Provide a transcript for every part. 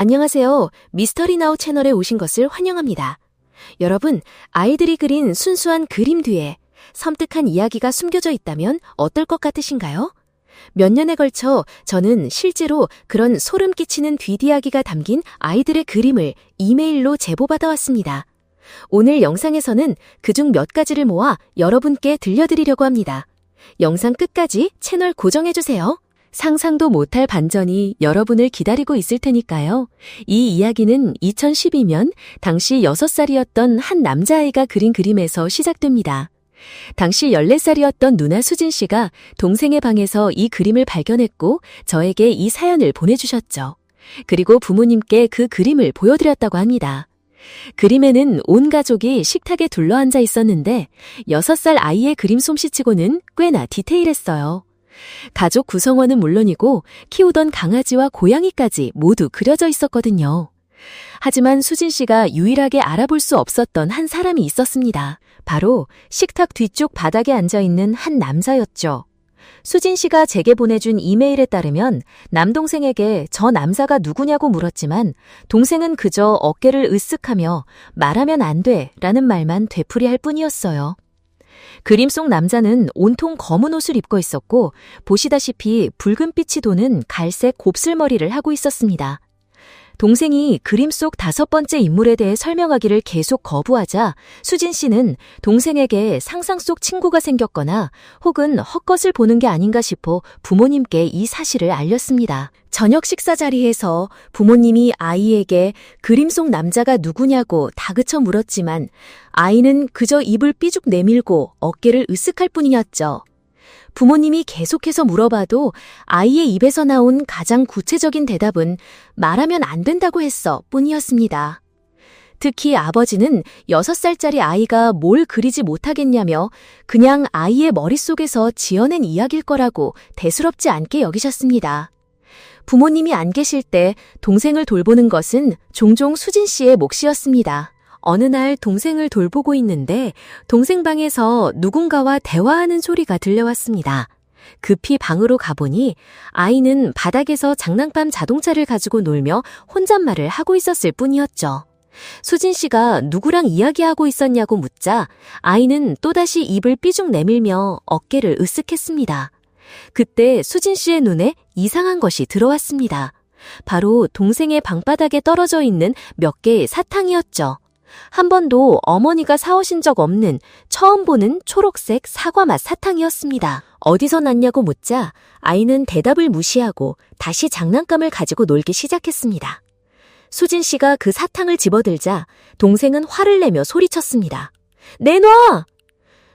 안녕하세요. 미스터리나우 채널에 오신 것을 환영합니다. 여러분, 아이들이 그린 순수한 그림 뒤에 섬뜩한 이야기가 숨겨져 있다면 어떨 것 같으신가요? 몇 년에 걸쳐 저는 실제로 그런 소름 끼치는 뒷이야기가 담긴 아이들의 그림을 이메일로 제보받아왔습니다. 오늘 영상에서는 그중 몇 가지를 모아 여러분께 들려드리려고 합니다. 영상 끝까지 채널 고정해주세요. 상상도 못할 반전이 여러분을 기다리고 있을 테니까요. 이 이야기는 2012년 당시 6살이었던 한 남자아이가 그린 그림에서 시작됩니다. 당시 14살이었던 누나 수진 씨가 동생의 방에서 이 그림을 발견했고 저에게 이 사연을 보내주셨죠. 그리고 부모님께 그 그림을 보여드렸다고 합니다. 그림에는 온 가족이 식탁에 둘러앉아 있었는데 6살 아이의 그림 솜씨치고는 꽤나 디테일했어요. 가족 구성원은 물론이고 키우던 강아지와 고양이까지 모두 그려져 있었거든요. 하지만 수진 씨가 유일하게 알아볼 수 없었던 한 사람이 있었습니다. 바로 식탁 뒤쪽 바닥에 앉아있는 한 남자였죠. 수진 씨가 제게 보내준 이메일에 따르면 남동생에게 저 남자가 누구냐고 물었지만 동생은 그저 어깨를 으쓱하며 말하면 안 돼 라는 말만 되풀이할 뿐이었어요. 그림 속 남자는 온통 검은 옷을 입고 있었고 보시다시피 붉은빛이 도는 갈색 곱슬머리를 하고 있었습니다. 동생이 그림 속 5번째 인물에 대해 설명하기를 계속 거부하자 수진 씨는 동생에게 상상 속 친구가 생겼거나 혹은 헛것을 보는 게 아닌가 싶어 부모님께 이 사실을 알렸습니다. 저녁 식사 자리에서 부모님이 아이에게 그림 속 남자가 누구냐고 다그쳐 물었지만 아이는 그저 입을 삐죽 내밀고 어깨를 으쓱할 뿐이었죠. 부모님이 계속해서 물어봐도 아이의 입에서 나온 가장 구체적인 대답은 말하면 안 된다고 했어 뿐이었습니다. 특히 아버지는 6살짜리 아이가 뭘 그리지 못하겠냐며 그냥 아이의 머릿속에서 지어낸 이야기일 거라고 대수롭지 않게 여기셨습니다. 부모님이 안 계실 때 동생을 돌보는 것은 종종 수진 씨의 몫이었습니다. 어느 날 동생을 돌보고 있는데 동생 방에서 누군가와 대화하는 소리가 들려왔습니다. 급히 방으로 가보니 아이는 바닥에서 장난감 자동차를 가지고 놀며 혼잣말을 하고 있었을 뿐이었죠. 수진 씨가 누구랑 이야기하고 있었냐고 묻자 아이는 또다시 입을 삐죽 내밀며 어깨를 으쓱했습니다. 그때 수진 씨의 눈에 이상한 것이 들어왔습니다. 바로 동생의 방바닥에 떨어져 있는 몇 개의 사탕이었죠. 한 번도 어머니가 사오신 적 없는 처음 보는 초록색 사과맛 사탕이었습니다. 어디서 났냐고 묻자 아이는 대답을 무시하고 다시 장난감을 가지고 놀기 시작했습니다. 수진 씨가 그 사탕을 집어들자 동생은 화를 내며 소리쳤습니다. 내놔!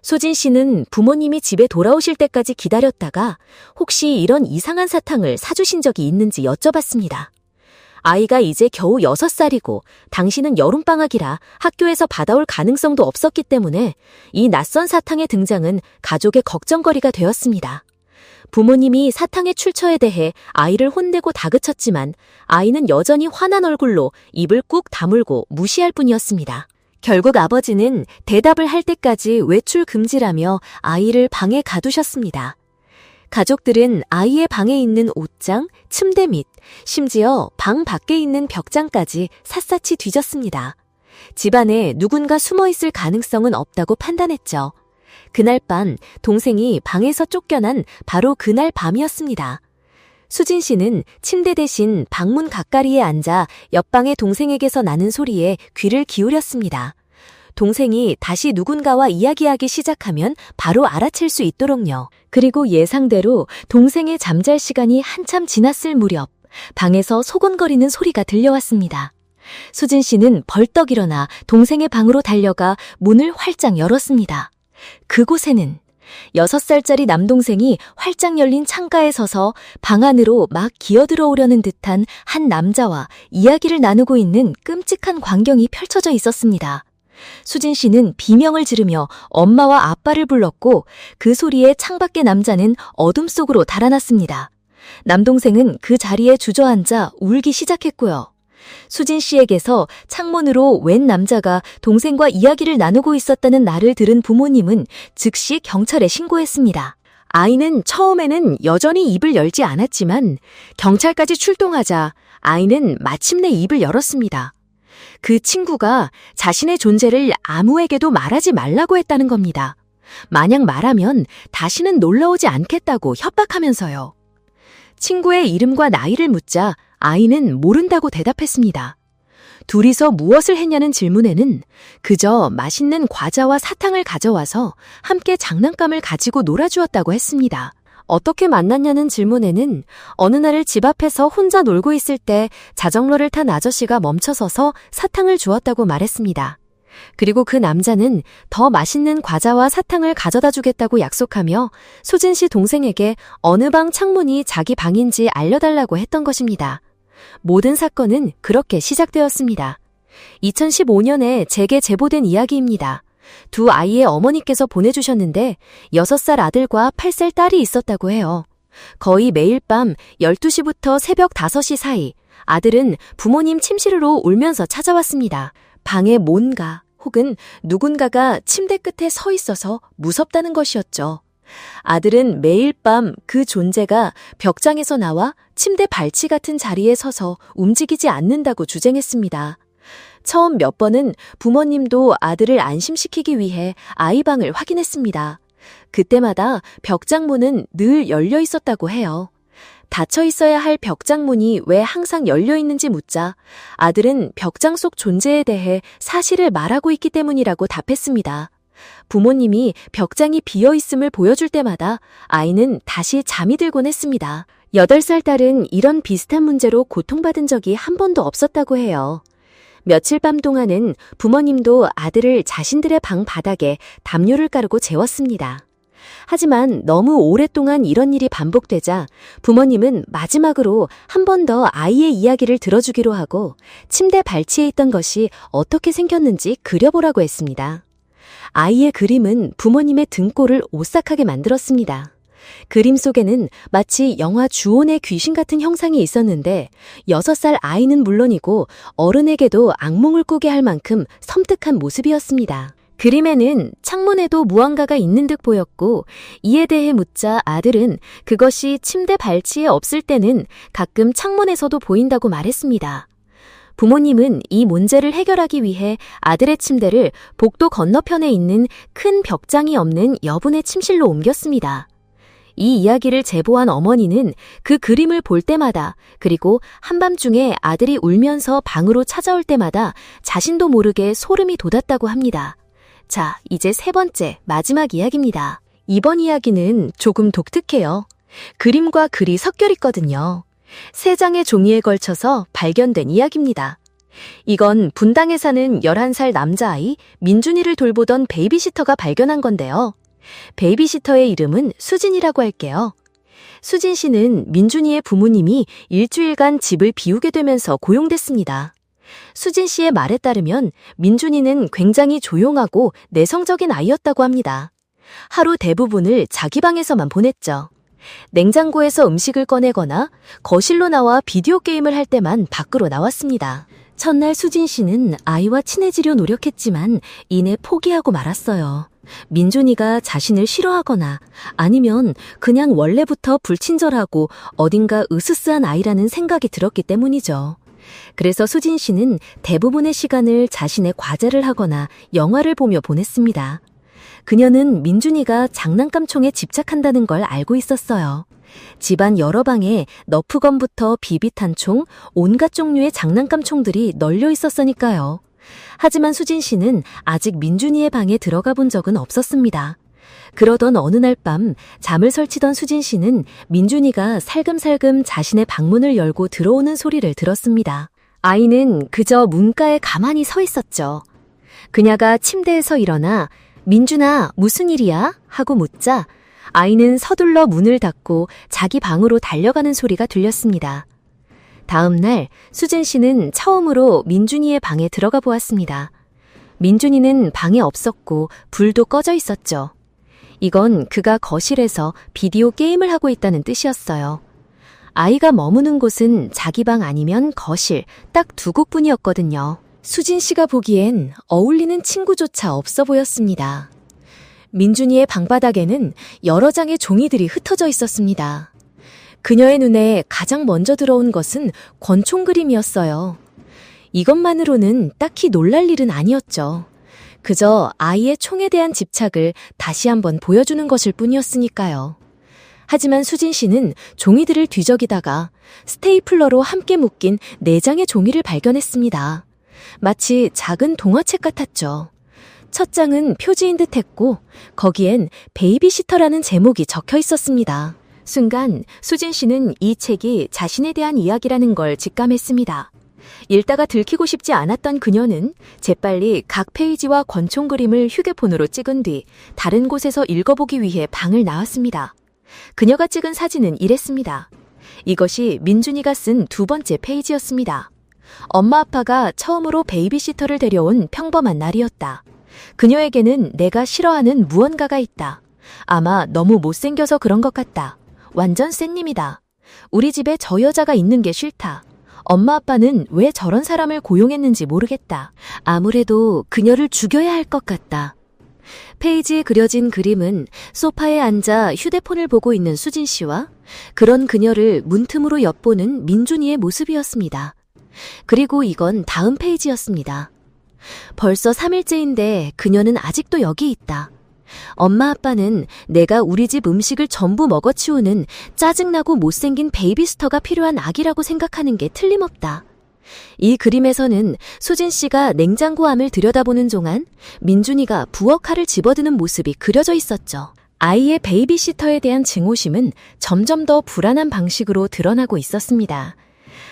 수진 씨는 부모님이 집에 돌아오실 때까지 기다렸다가 혹시 이런 이상한 사탕을 사주신 적이 있는지 여쭤봤습니다. 아이가 이제 겨우 6살이고 당신은 여름방학이라 학교에서 받아올 가능성도 없었기 때문에 이 낯선 사탕의 등장은 가족의 걱정거리가 되었습니다. 부모님이 사탕의 출처에 대해 아이를 혼내고 다그쳤지만 아이는 여전히 화난 얼굴로 입을 꾹 다물고 무시할 뿐이었습니다. 결국 아버지는 대답을 할 때까지 외출 금지라며 아이를 방에 가두셨습니다. 가족들은 아이의 방에 있는 옷장, 침대 밑, 심지어 방 밖에 있는 벽장까지 샅샅이 뒤졌습니다. 집안에 누군가 숨어있을 가능성은 없다고 판단했죠. 그날 밤 동생이 방에서 쫓겨난 바로 그날 밤이었습니다. 수진 씨는 침대 대신 방문 가까이에 앉아 옆방의 동생에게서 나는 소리에 귀를 기울였습니다. 동생이 다시 누군가와 이야기하기 시작하면 바로 알아챌 수 있도록요. 그리고 예상대로 동생의 잠잘 시간이 한참 지났을 무렵 방에서 소곤거리는 소리가 들려왔습니다. 수진 씨는 벌떡 일어나 동생의 방으로 달려가 문을 활짝 열었습니다. 그곳에는 6살짜리 남동생이 활짝 열린 창가에 서서 방 안으로 막 기어들어오려는 듯한 한 남자와 이야기를 나누고 있는 끔찍한 광경이 펼쳐져 있었습니다. 수진 씨는 비명을 지르며 엄마와 아빠를 불렀고 그 소리에 창밖의 남자는 어둠 속으로 달아났습니다. 남동생은 그 자리에 주저앉아 울기 시작했고요. 수진 씨에게서 창문으로 웬 남자가 동생과 이야기를 나누고 있었다는 말을 들은 부모님은 즉시 경찰에 신고했습니다. 아이는 처음에는 여전히 입을 열지 않았지만 경찰까지 출동하자 아이는 마침내 입을 열었습니다. 그 친구가 자신의 존재를 아무에게도 말하지 말라고 했다는 겁니다. 만약 말하면 다시는 놀러오지 않겠다고 협박하면서요. 친구의 이름과 나이를 묻자 아이는 모른다고 대답했습니다. 둘이서 무엇을 했냐는 질문에는 그저 맛있는 과자와 사탕을 가져와서 함께 장난감을 가지고 놀아주었다고 했습니다. 어떻게 만났냐는 질문에는 어느 날 집 앞에서 혼자 놀고 있을 때 자전거를 탄 아저씨가 멈춰서서 사탕을 주었다고 말했습니다. 그리고 그 남자는 더 맛있는 과자와 사탕을 가져다 주겠다고 약속하며 수진 씨 동생에게 어느 방 창문이 자기 방인지 알려달라고 했던 것입니다. 모든 사건은 그렇게 시작되었습니다. 2015년에 제게 제보된 이야기입니다. 두 아이의 어머니께서 보내주셨는데 6살 아들과 8살 딸이 있었다고 해요. 거의 매일 밤 12시부터 새벽 5시 사이 아들은 부모님 침실로 울면서 찾아왔습니다. 방에 뭔가 혹은 누군가가 침대 끝에 서 있어서 무섭다는 것이었죠. 아들은 매일 밤 그 존재가 벽장에서 나와 침대 발치 같은 자리에 서서 움직이지 않는다고 주쟁했습니다. 처음 몇 번은 부모님도 아들을 안심시키기 위해 아이 방을 확인했습니다. 그때마다 벽장문은 늘 열려 있었다고 해요. 닫혀 있어야 할 벽장문이 왜 항상 열려 있는지 묻자 아들은 벽장 속 존재에 대해 사실을 말하고 있기 때문이라고 답했습니다. 부모님이 벽장이 비어 있음을 보여줄 때마다 아이는 다시 잠이 들곤 했습니다. 8살 딸은 이런 비슷한 문제로 고통받은 적이 한 번도 없었다고 해요. 며칠 밤 동안은 부모님도 아들을 자신들의 방 바닥에 담요를 깔고 재웠습니다. 하지만 너무 오랫동안 이런 일이 반복되자 부모님은 마지막으로 한 번 더 아이의 이야기를 들어주기로 하고 침대 발치에 있던 것이 어떻게 생겼는지 그려보라고 했습니다. 아이의 그림은 부모님의 등골을 오싹하게 만들었습니다. 그림 속에는 마치 영화 주온의 귀신 같은 형상이 있었는데 6살 아이는 물론이고 어른에게도 악몽을 꾸게 할 만큼 섬뜩한 모습이었습니다. 그림에는 창문에도 무언가가 있는 듯 보였고 이에 대해 묻자 아들은 그것이 침대 발치에 없을 때는 가끔 창문에서도 보인다고 말했습니다. 부모님은 이 문제를 해결하기 위해 아들의 침대를 복도 건너편에 있는 큰 벽장이 없는 여분의 침실로 옮겼습니다. 이 이야기를 제보한 어머니는 그 그림을 볼 때마다 그리고 한밤중에 아들이 울면서 방으로 찾아올 때마다 자신도 모르게 소름이 돋았다고 합니다. 자, 이제 3번째, 마지막 이야기입니다. 이번 이야기는 조금 독특해요. 그림과 글이 섞여 있거든요. 3장의 종이에 걸쳐서 발견된 이야기입니다. 이건 분당에 사는 11살 남자아이 민준이를 돌보던 베이비시터가 발견한 건데요. 베이비시터의 이름은 수진이라고 할게요. 수진 씨는 민준이의 부모님이 일주일간 집을 비우게 되면서 고용됐습니다. 수진 씨의 말에 따르면 민준이는 굉장히 조용하고 내성적인 아이였다고 합니다. 하루 대부분을 자기 방에서만 보냈죠. 냉장고에서 음식을 꺼내거나 거실로 나와 비디오 게임을 할 때만 밖으로 나왔습니다. 첫날 수진 씨는 아이와 친해지려 노력했지만 이내 포기하고 말았어요. 민준이가 자신을 싫어하거나 아니면 그냥 원래부터 불친절하고 어딘가 으스스한 아이라는 생각이 들었기 때문이죠. 그래서 수진 씨는 대부분의 시간을 자신의 과제를 하거나 영화를 보며 보냈습니다. 그녀는 민준이가 장난감총에 집착한다는 걸 알고 있었어요. 집안 여러 방에 너프건부터 비비탄총, 온갖 종류의 장난감총들이 널려 있었으니까요. 하지만 수진 씨는 아직 민준이의 방에 들어가 본 적은 없었습니다. 그러던 어느 날 밤 잠을 설치던 수진 씨는 민준이가 살금살금 자신의 방문을 열고 들어오는 소리를 들었습니다. 아이는 그저 문가에 가만히 서 있었죠. 그녀가 침대에서 일어나 민준아, 무슨 일이야? 하고 묻자 아이는 서둘러 문을 닫고 자기 방으로 달려가는 소리가 들렸습니다. 다음 날 수진 씨는 처음으로 민준이의 방에 들어가 보았습니다. 민준이는 방에 없었고 불도 꺼져 있었죠. 이건 그가 거실에서 비디오 게임을 하고 있다는 뜻이었어요. 아이가 머무는 곳은 자기 방 아니면 거실, 딱 2곳뿐이었거든요. 수진 씨가 보기엔 어울리는 친구조차 없어 보였습니다. 민준이의 방바닥에는 여러 장의 종이들이 흩어져 있었습니다. 그녀의 눈에 가장 먼저 들어온 것은 권총 그림이었어요. 이것만으로는 딱히 놀랄 일은 아니었죠. 그저 아이의 총에 대한 집착을 다시 한번 보여주는 것일 뿐이었으니까요. 하지만 수진 씨는 종이들을 뒤적이다가 스테이플러로 함께 묶인 4장의 종이를 발견했습니다. 마치 작은 동화책 같았죠. 첫 장은 표지인 듯했고 거기엔 베이비시터라는 제목이 적혀 있었습니다. 순간 수진 씨는 이 책이 자신에 대한 이야기라는 걸 직감했습니다. 읽다가 들키고 싶지 않았던 그녀는 재빨리 각 페이지와 권총 그림을 휴대폰으로 찍은 뒤 다른 곳에서 읽어보기 위해 방을 나왔습니다. 그녀가 찍은 사진은 이랬습니다. 이것이 민준이가 쓴 2번째 페이지였습니다. 엄마 아빠가 처음으로 베이비시터를 데려온 평범한 날이었다. 그녀에게는 내가 싫어하는 무언가가 있다. 아마 너무 못생겨서 그런 것 같다. 완전 쌤님이다. 우리 집에 저 여자가 있는 게 싫다. 엄마 아빠는 왜 저런 사람을 고용했는지 모르겠다. 아무래도 그녀를 죽여야 할 것 같다. 페이지에 그려진 그림은 소파에 앉아 휴대폰을 보고 있는 수진 씨와 그런 그녀를 문틈으로 엿보는 민준이의 모습이었습니다. 그리고 이건 다음 페이지였습니다. 벌써 3일째인데 그녀는 아직도 여기 있다. 엄마 아빠는 내가 우리 집 음식을 전부 먹어치우는 짜증나고 못생긴 베이비스터가 필요한 아기라고 생각하는 게 틀림없다. 이 그림에서는 수진 씨가 냉장고 안을 들여다보는 동안 민준이가 부엌 칼을 집어드는 모습이 그려져 있었죠. 아이의 베이비시터에 대한 증오심은 점점 더 불안한 방식으로 드러나고 있었습니다.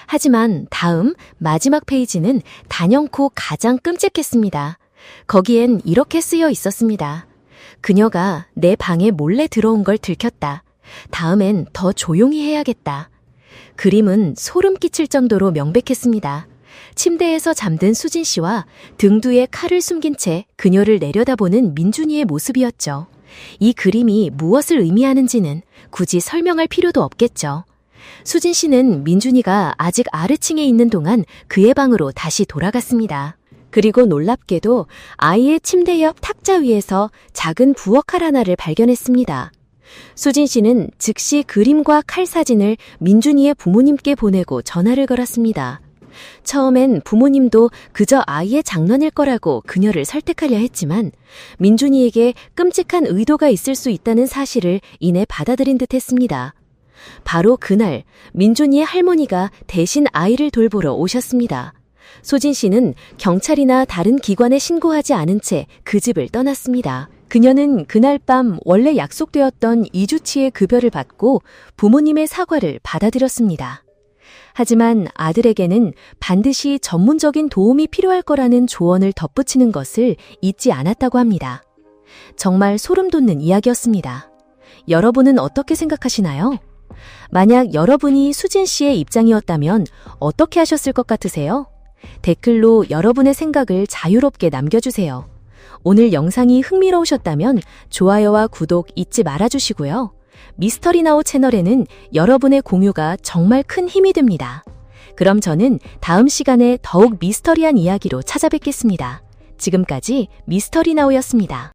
하지만 다음 마지막 페이지는 단연코 가장 끔찍했습니다. 거기엔 이렇게 쓰여 있었습니다. 그녀가 내 방에 몰래 들어온 걸 들켰다. 다음엔 더 조용히 해야겠다. 그림은 소름 끼칠 정도로 명백했습니다. 침대에서 잠든 수진 씨와 등 뒤에 칼을 숨긴 채 그녀를 내려다보는 민준이의 모습이었죠. 이 그림이 무엇을 의미하는지는 굳이 설명할 필요도 없겠죠. 수진 씨는 민준이가 아직 아래층에 있는 동안 그의 방으로 다시 돌아갔습니다. 그리고 놀랍게도 아이의 침대 옆 탁자 위에서 작은 부엌 칼 하나를 발견했습니다. 수진 씨는 즉시 그림과 칼 사진을 민준이의 부모님께 보내고 전화를 걸었습니다. 처음엔 부모님도 그저 아이의 장난일 거라고 그녀를 설득하려 했지만 민준이에게 끔찍한 의도가 있을 수 있다는 사실을 이내 받아들인 듯 했습니다. 바로 그날 민준이의 할머니가 대신 아이를 돌보러 오셨습니다. 수진 씨는 경찰이나 다른 기관에 신고하지 않은 채 그 집을 떠났습니다. 그녀는 그날 밤 원래 약속되었던 2주치의 급여를 받고 부모님의 사과를 받아들였습니다. 하지만 아들에게는 반드시 전문적인 도움이 필요할 거라는 조언을 덧붙이는 것을 잊지 않았다고 합니다. 정말 소름 돋는 이야기였습니다. 여러분은 어떻게 생각하시나요? 만약 여러분이 수진 씨의 입장이었다면 어떻게 하셨을 것 같으세요? 댓글로 여러분의 생각을 자유롭게 남겨주세요. 오늘 영상이 흥미로우셨다면 좋아요와 구독 잊지 말아주시고요. 미스터리나우 채널에는 여러분의 공유가 정말 큰 힘이 됩니다. 그럼 저는 다음 시간에 더욱 미스터리한 이야기로 찾아뵙겠습니다. 지금까지 미스터리나우였습니다.